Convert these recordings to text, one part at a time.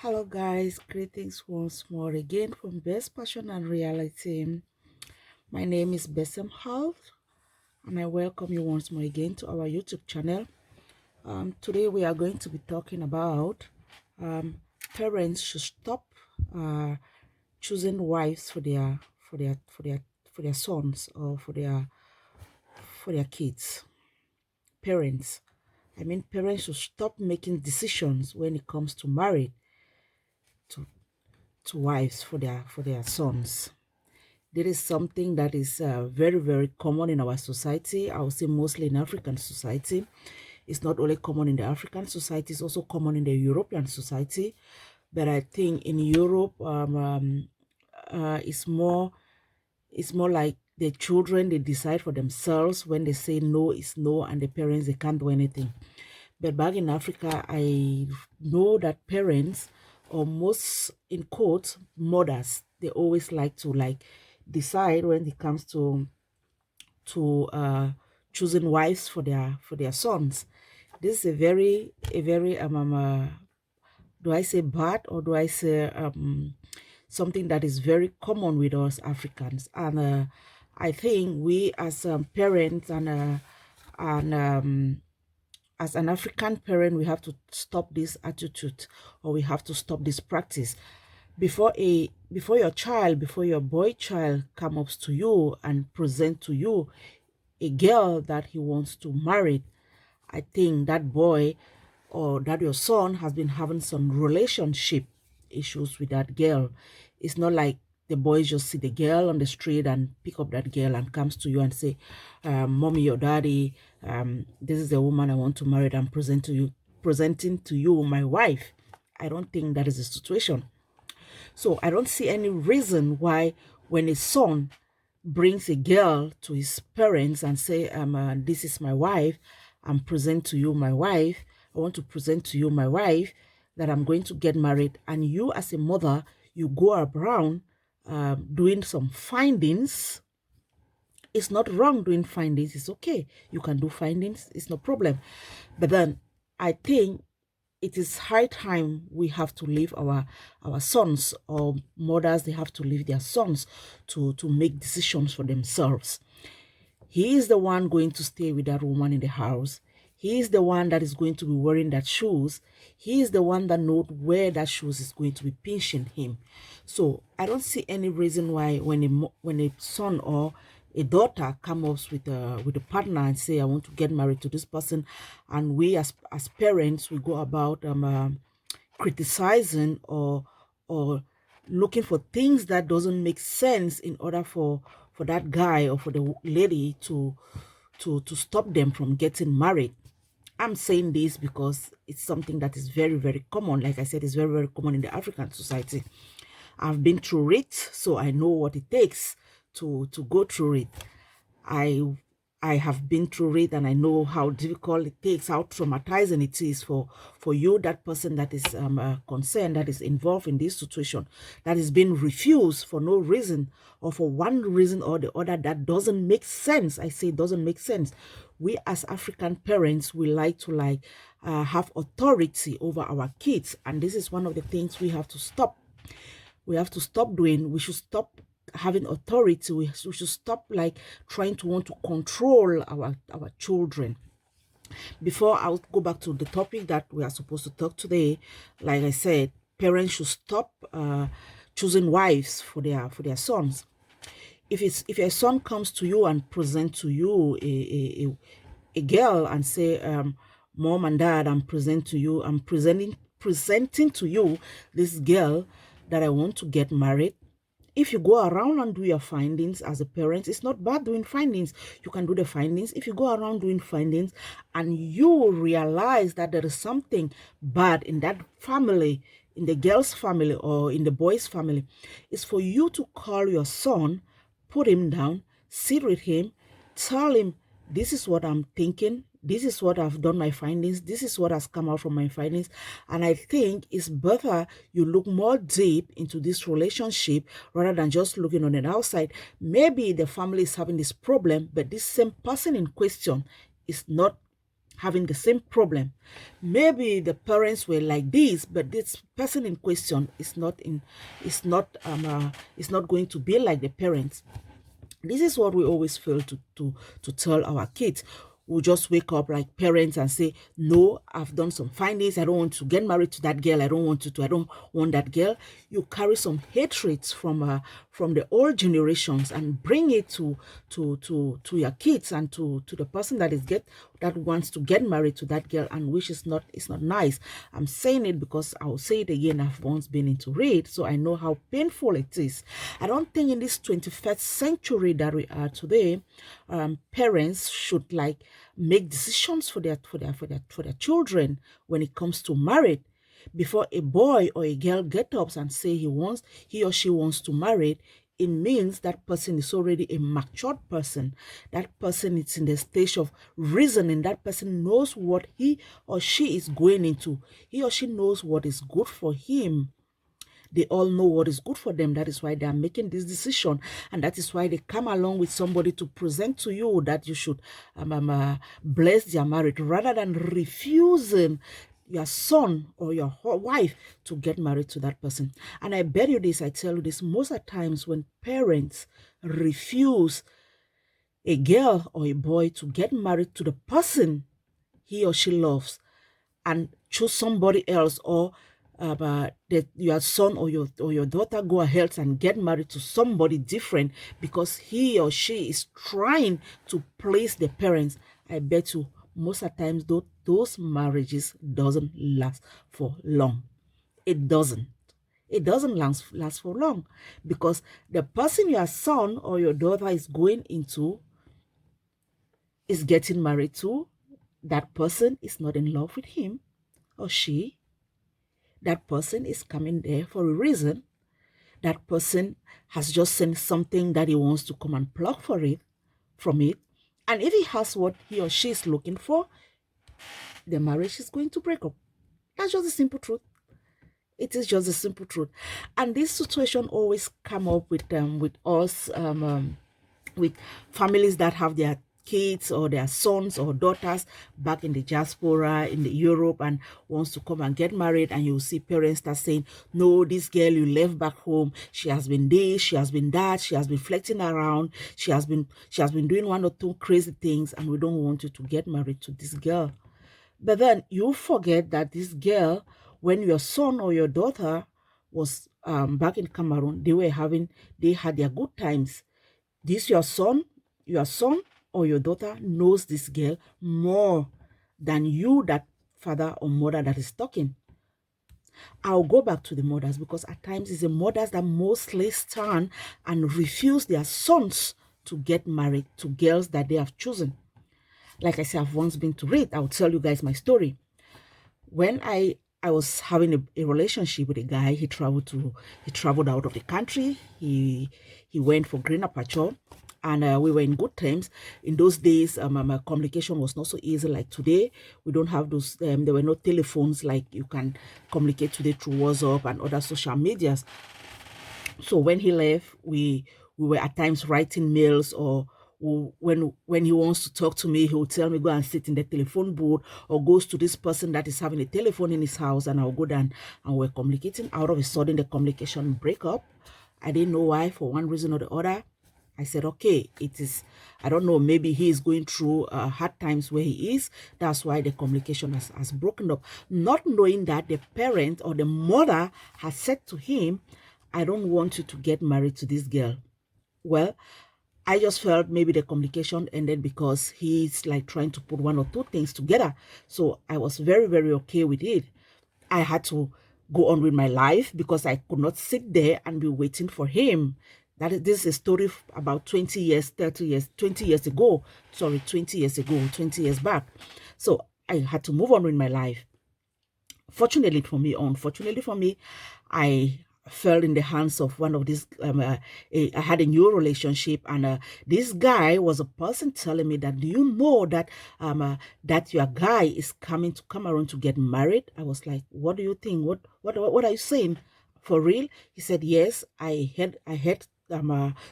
Hello guys, greetings once more again from Best Passion and Reality. My name is Besem Health and I welcome you once more again to our YouTube channel. Today we are going to be talking about um, parents should stop uh, choosing wives for their sons or for their kids. Parents should stop making decisions when it comes to marriage to, to wives for their sons. There is something that is very, very common in our society. I would say mostly in African society. It's not only common in the African society, it's also common in the European society. But I think in Europe, it's more like the children, they decide for themselves. When they say no, it's no, and the parents, they can't do anything. But back in Africa, I know that parents, or most in quotes, mothers, they always like to decide when it comes to choosing wives for their sons. This is a very do I say bad, or do I say something that is very common with us Africans? And I think we as parents and as an African parent, we have to stop this attitude, or we have to stop this practice. Before your boy child comes up to you and present to you a girl that he wants to marry, I think that boy or that your son has been having some relationship issues with that girl. It's not like the boys just see the girl on the street and pick up that girl and comes to you and say, "Mommy or Daddy, this is the woman I want to marry. I'm presenting to you my wife." I don't think that is the situation. So I don't see any reason why when a son brings a girl to his parents and say, "This is my wife. I'm present to you my wife. I want to present to you my wife that I'm going to get married." And you as a mother, you go around doing some findings. It's not wrong doing findings. It's okay. You can do findings. It's no problem. But then I think it is high time we have to leave our sons, or mothers, they have to leave their sons to make decisions for themselves. He is the one going to stay with that woman in the house. He is the one that is going to be wearing that shoes. He is the one that knows where that shoes is going to be pinching him. So I don't see any reason why when a son or a daughter comes up with a partner and say, "I want to get married to this person," and we as parents, we go about criticizing or looking for things that doesn't make sense in order for that guy or for the lady to stop them from getting married. I'm saying this because it's something that is very, very common. Like I said, it's very, very common in the African society. I've been through it, so I know what it takes to go through it. I have been through it, and I know how difficult it takes, how traumatizing it is for you, that person that is concerned, that is involved in this situation, that is being refused for no reason, or for one reason or the other that doesn't make sense. I say it doesn't make sense. We as African parents, we like to have authority over our kids, and this is one of the things we have to stop. We have to stop doing. We should stop having authority. We should stop trying to want to control our children. Before I'll go back to the topic that we are supposed to talk today, like I said, parents should stop choosing wives for their sons. If a son comes to you and present to you a girl and say, "Mom and Dad, I'm presenting to you this girl that I want to get married." If you go around and do your findings as a parent, it's not bad doing findings. You can do the findings. If you go around doing findings and you realize that there is something bad in that family, in the girl's family or in the boy's family, it's for you to call your son, put him down, sit with him, tell him, "This is what I'm thinking. This is what I've done my findings. This is what has come out from my findings. And I think it's better you look more deep into this relationship rather than just looking on the outside. Maybe the family is having this problem, but this same person in question is not having the same problem. Maybe the parents were like this, but this person in question is not going to be like the parents. This is what we always fail to tell our kids. We just wake up like parents and say, no, I've done some findings, I don't want to get married to that girl, I don't want that girl. You carry some hatred from the old generations and bring it to your kids and to the person that wants to get married to that girl, and which is not, it's not nice. I'm saying it because I'll say it again, I've once been into it, so I know how painful it is. I don't think in this 21st century that we are today, parents should like make decisions for their children when it comes to marriage. Before a boy or a girl get up and say he or she wants to marry, it means that person is already a matured person. That person is in the stage of reasoning. That person knows what he or she is going into. He or she knows what is good for him. They all know what is good for them. That is why they are making this decision. And that is why they come along with somebody to present to you that you should bless their marriage rather than refusing your son or your wife to get married to that person. And I bet you this, I tell you this, most of the times when parents refuse a girl or a boy to get married to the person he or she loves and choose somebody else, or that your son or your daughter go ahead and get married to somebody different because he or she is trying to please the parents, I bet you most of the times those marriages doesn't last for long. It doesn't. It doesn't last for long, because the person your son or your daughter is going into is getting married to, that person is not in love with him or she. That person is coming there for a reason. That person has just seen something that he wants to come and pluck from it. And if he has what he or she is looking for, the marriage is going to break up. That's just the simple truth. It is just a simple truth. And this situation always come up with us, with families that have their kids or their sons or daughters back in the diaspora in the Europe and wants to come and get married, and you see parents start saying, no, this girl you left back home, she has been this, she has been that, she has been flirting around, she has been doing one or two crazy things, and we don't want you to get married to this girl. But then you forget that this girl, when your son or your daughter was back in Cameroon, they had their good times. This your son or your daughter knows this girl more than you, that father or mother that is talking. I'll go back to the mothers, because at times it's the mothers that mostly stand and refuse their sons to get married to girls that they have chosen. Like I said, I've once been to read. I'll tell you guys my story. When I was having a relationship with a guy, he traveled out of the country. He went for greener pasture, and we were in good terms. In those days, my communication was not so easy like today. We don't have those. There were no telephones like you can communicate today through WhatsApp and other social medias. So when he left, we were at times writing mails, or when he wants to talk to me, he will tell me, go and sit in the telephone booth, or goes to this person that is having a telephone in his house, and I'll go down, and we're communicating. Out of a sudden, the communication break up. I didn't know why, for one reason or the other. I said, okay, I don't know, maybe he is going through hard times where he is. That's why the communication has broken up. Not knowing that the parent or the mother has said to him, I don't want you to get married to this girl. Well, I just felt maybe the communication ended because he's like trying to put one or two things together. So I was very, very okay with it. I had to go on with my life because I could not sit there and be waiting for him. This is a story about 20 years, 30 years, 20 years ago. Sorry, 20 years ago, 20 years back. So I had to move on with my life. Fortunately for me, unfortunately for me, I fell in the hands of one of these. I had a new relationship, and this guy was a person telling me that, do you know that that your guy is coming to Cameroon to get married? I was like, what do you think? What are you saying? For real? He said, yes. I heard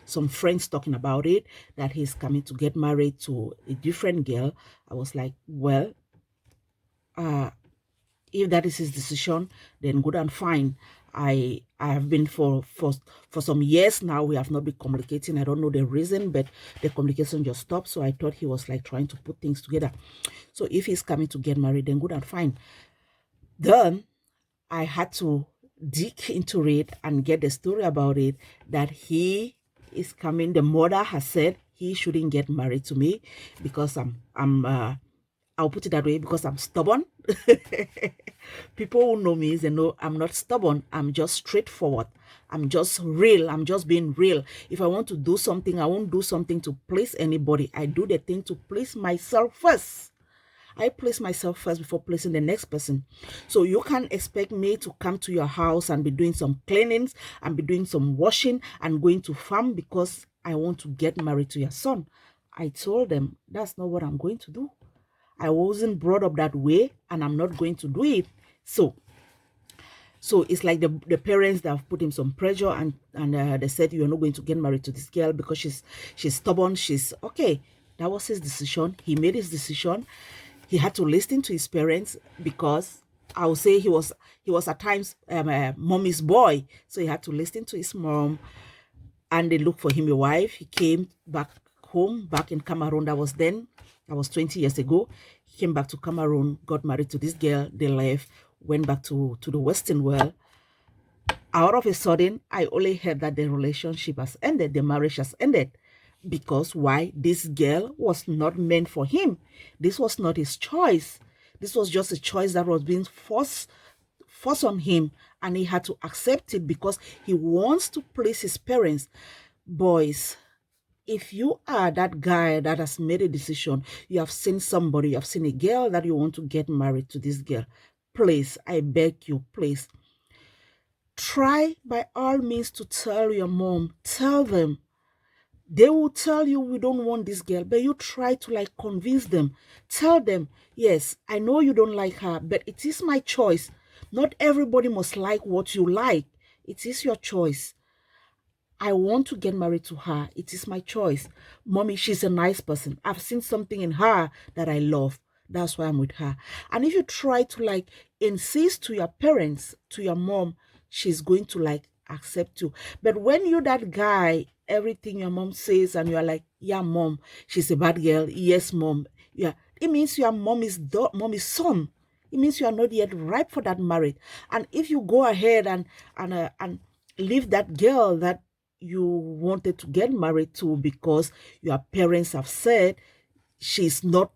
some friends talking about it, that he's coming to get married to a different girl. I was like, well, If that is his decision, then good and fine. I have been for some years now. We have not been communicating. I don't know the reason, but the communication just stopped. So I thought he was like trying to put things together. So if he's coming to get married, then good and fine. Then I had to dig into it and get the story about it, that he is coming. The mother has said he shouldn't get married to me because I'll put it that way, because I'm stubborn. People who know me, they know I'm not stubborn. I'm just straightforward. I'm just real. I'm just being real. If I want to do something, I won't do something to please anybody. I do the thing to please myself first. I place myself first before placing the next person. So you can't expect me to come to your house and be doing some cleanings and be doing some washing and going to farm because I want to get married to your son. I told them that's not what I'm going to do. I wasn't brought up that way, and I'm not going to do it. So it's like the parents that have put him some pressure, and they said, you're not going to get married to this girl because she's stubborn. She's okay. That was his decision. He made his decision. He had to listen to his parents, because I would say he was at times mommy's boy. So he had to listen to his mom, and they looked for him a wife. He came back home, back in Cameroon. That was 20 years ago. He came back to Cameroon, got married to this girl. They left, went back to the Western world. Out of a sudden, I only heard that the relationship has ended, the marriage has ended. Because why? This girl was not meant for him. This was not his choice. This was just a choice that was being forced on him, and he had to accept it because he wants to please his parents. Boys, if you are that guy that has made a decision, you have seen somebody, you have seen a girl that you want to get married to this girl, please, I beg you, please, try by all means to tell your mom. Tell them. They will tell you, we don't want this girl, but you try to like convince them. Tell them, yes, I know you don't like her, but it is my choice. Not everybody must like what you like. It is your choice. I want to get married to her. It is my choice. Mommy, she's a nice person. I've seen something in her that I love. That's why I'm with her. And if you try to like insist to your parents, to your mom, she's going to like accept you. But when you're that guy, everything your mom says and you're like, yeah, mom, she's a bad girl. Yes, mom. Yeah, it means your mommy's son. It means you are not yet ripe for that marriage. And if you go ahead and leave that girl that you wanted to get married to because your parents have said she's not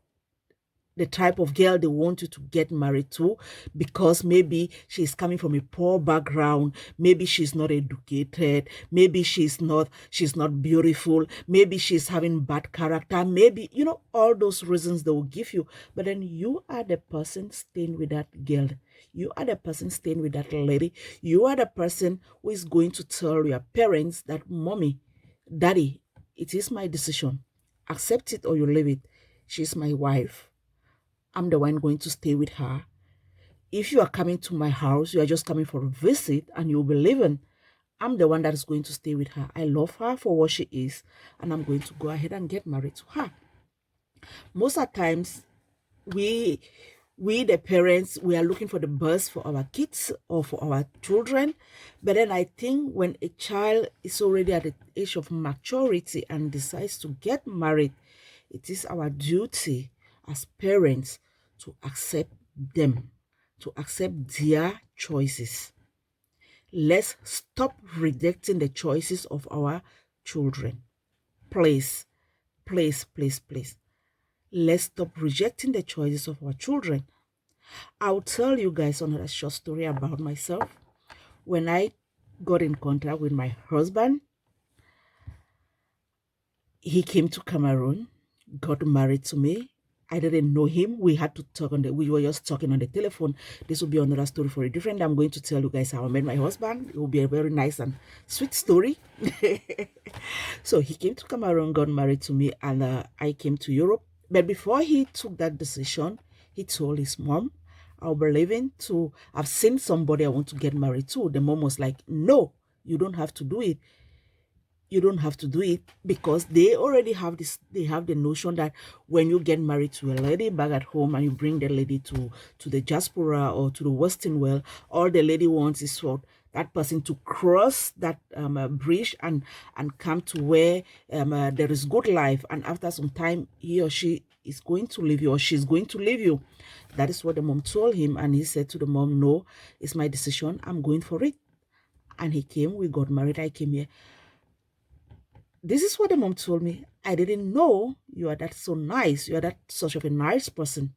the type of girl they want you to get married to, because maybe she's coming from a poor background, maybe she's not educated, maybe she's not beautiful, maybe she's having bad character, maybe, all those reasons they will give you. But then you are the person staying with that girl. You are the person staying with that lady. You are the person who is going to tell your parents that, mommy, daddy, it is my decision. Accept it or you leave it. She's my wife. I'm the one going to stay with her. If you are coming to my house, you are just coming for a visit and you'll be leaving. I'm the one that is going to stay with her. I love her for what she is, and I'm going to go ahead and get married to her. Most of the times, we the parents, we are looking for the best for our kids or for our children. But then I think when a child is already at the age of maturity and decides to get married, it is our duty as parents to accept them, to accept their choices. Let's stop rejecting the choices of our children. Please, please, please, please. Let's stop rejecting the choices of our children. I'll tell you guys another short story about myself. When I got in contact with my husband, he came to Cameroon, got married to me. I didn't know him. We had to talk we were just talking on the telephone. This will be another story for a different day. I'm going to tell you guys how I met my husband. It will be a very nice and sweet story. So he came to Cameroon, got married to me, and I came to Europe. But before he took that decision, he told his mom, I'll be leaving to, I've seen somebody I want to get married to. The mom was like, no, you don't have to do it. you don't have to do it, because they already have this, they have the notion that when you get married to a lady back at home and you bring the lady to the diaspora or to the Western world, all the lady wants is for that person to cross that bridge and come to where there is good life, and after some time he or she is going to leave you, or she's going to leave you. That is what the mom told him, and he said to the mom, no, it's my decision, I'm going for it. And he came, we got married, I came here. This is what the mom told me. I didn't know you are that so nice. You are that such of a nice person.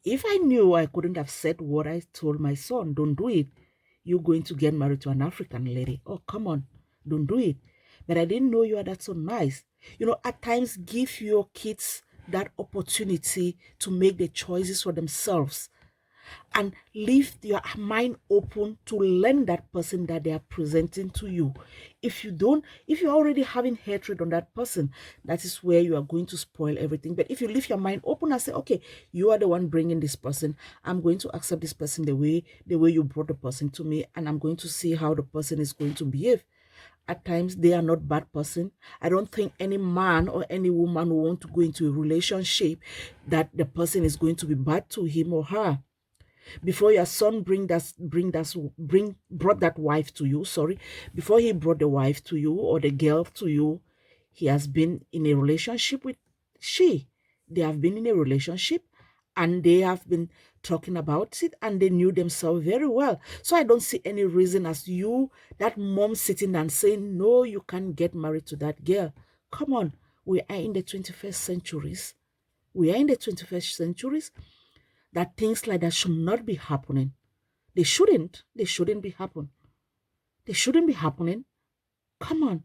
If I knew, I couldn't have said what I told my son. Don't do it. You're going to get married to an African lady. Oh, come on. Don't do it. But I didn't know you are that so nice. You know, at times give your kids that opportunity to make the choices for themselves, and leave your mind open to learn that person that they are presenting to you. If you don't, if you're already having hatred on that person, that is where you are going to spoil everything. But if you leave your mind open and say, okay, you are the one bringing this person, I'm going to accept this person the way you brought the person to me, and I'm going to see how the person is going to behave. At times they are not bad person. I don't think any man or any woman who want to go into a relationship that the person is going to be bad to him or her. Before your son brought that wife to you, sorry, before he brought the wife to you or the girl to you, he has been in a relationship with she. They have been in a relationship, and they have been talking about it, and they knew themselves very well. So I don't see any reason as you, that mom, sitting and saying, no, you can't get married to that girl. Come on, we are in the 21st centuries. We are in the 21st centuries, that things like that should not be happening. They shouldn't. They shouldn't be happening. They shouldn't be happening. Come on.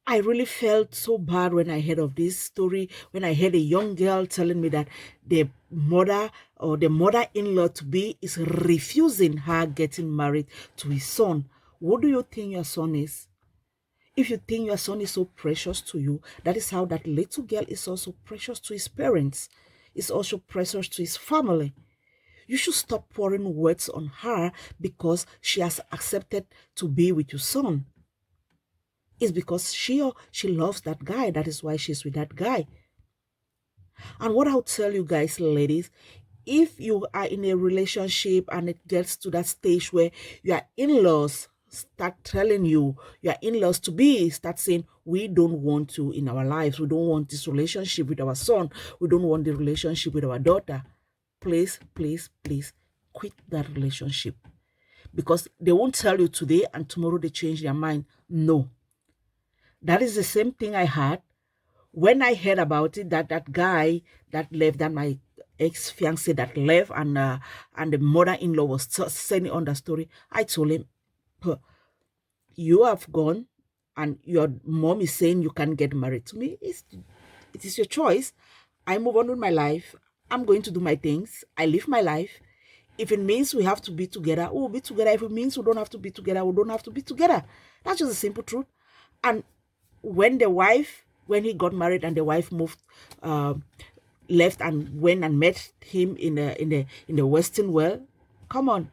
I really felt so bad when I heard of this story, when I heard a young girl telling me that the mother or the mother-in-law to be is refusing her getting married to his son. What do you think your son is? If you think your son is so precious to you, that is how that little girl is also precious to his parents. Is also precious to his family. You should stop pouring words on her because she has accepted to be with your son. It's because she loves that guy. That is why she's with that guy. And what I'll tell you guys, ladies, if you are in a relationship and it gets to that stage where your in-laws start telling you, your in-laws to be start saying, we don't want to in our lives, we don't want this relationship with our son, we don't want the relationship with our daughter, please, please, please quit that relationship. Because they won't tell you today and tomorrow they change their mind. No. That is the same thing I had when I heard about it, that guy that left, that my ex-fiancé that left, and the mother-in-law was sending on the story. I told him, you have gone and your mom is saying you can't get married to me. It is your choice. I move on with my life. I'm going to do my things. I live my life. If it means we have to be together, we'll be together. If it means we don't have to be together, we don't have to be together. That's just a simple truth. And when he got married and the wife moved, left and went and met him in the Western world, come on,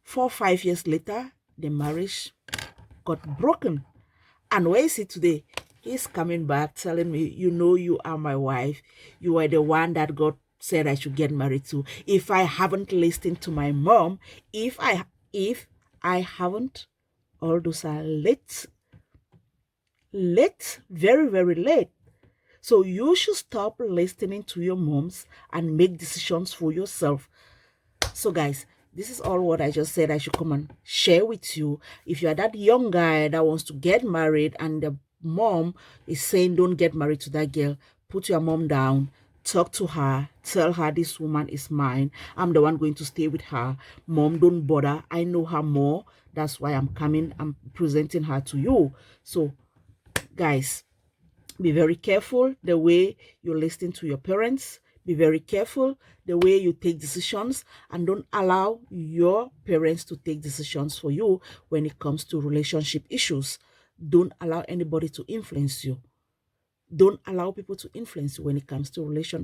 4 or 5 years later, the marriage got broken. And where is he today? He's coming back telling me, you know, you are my wife. You are the one that God said I should get married to. If I haven't listened to my mom, if I haven't, all those are late, very, very late. So you should stop listening to your moms and make decisions for yourself. So guys, this is all what I just said I should come and share with you. If you are that young guy that wants to get married and the mom is saying don't get married to that girl, put your mom down, talk to her, tell her this woman is mine. I'm the one going to stay with her. Mom, don't bother. I know her more. That's why I'm presenting her to you. So guys, be very careful the way you listen to your parents. Be very careful the way you take decisions, and don't allow your parents to take decisions for you when it comes to relationship issues. Don't allow anybody to influence you. Don't allow people to influence you when it comes to relationship.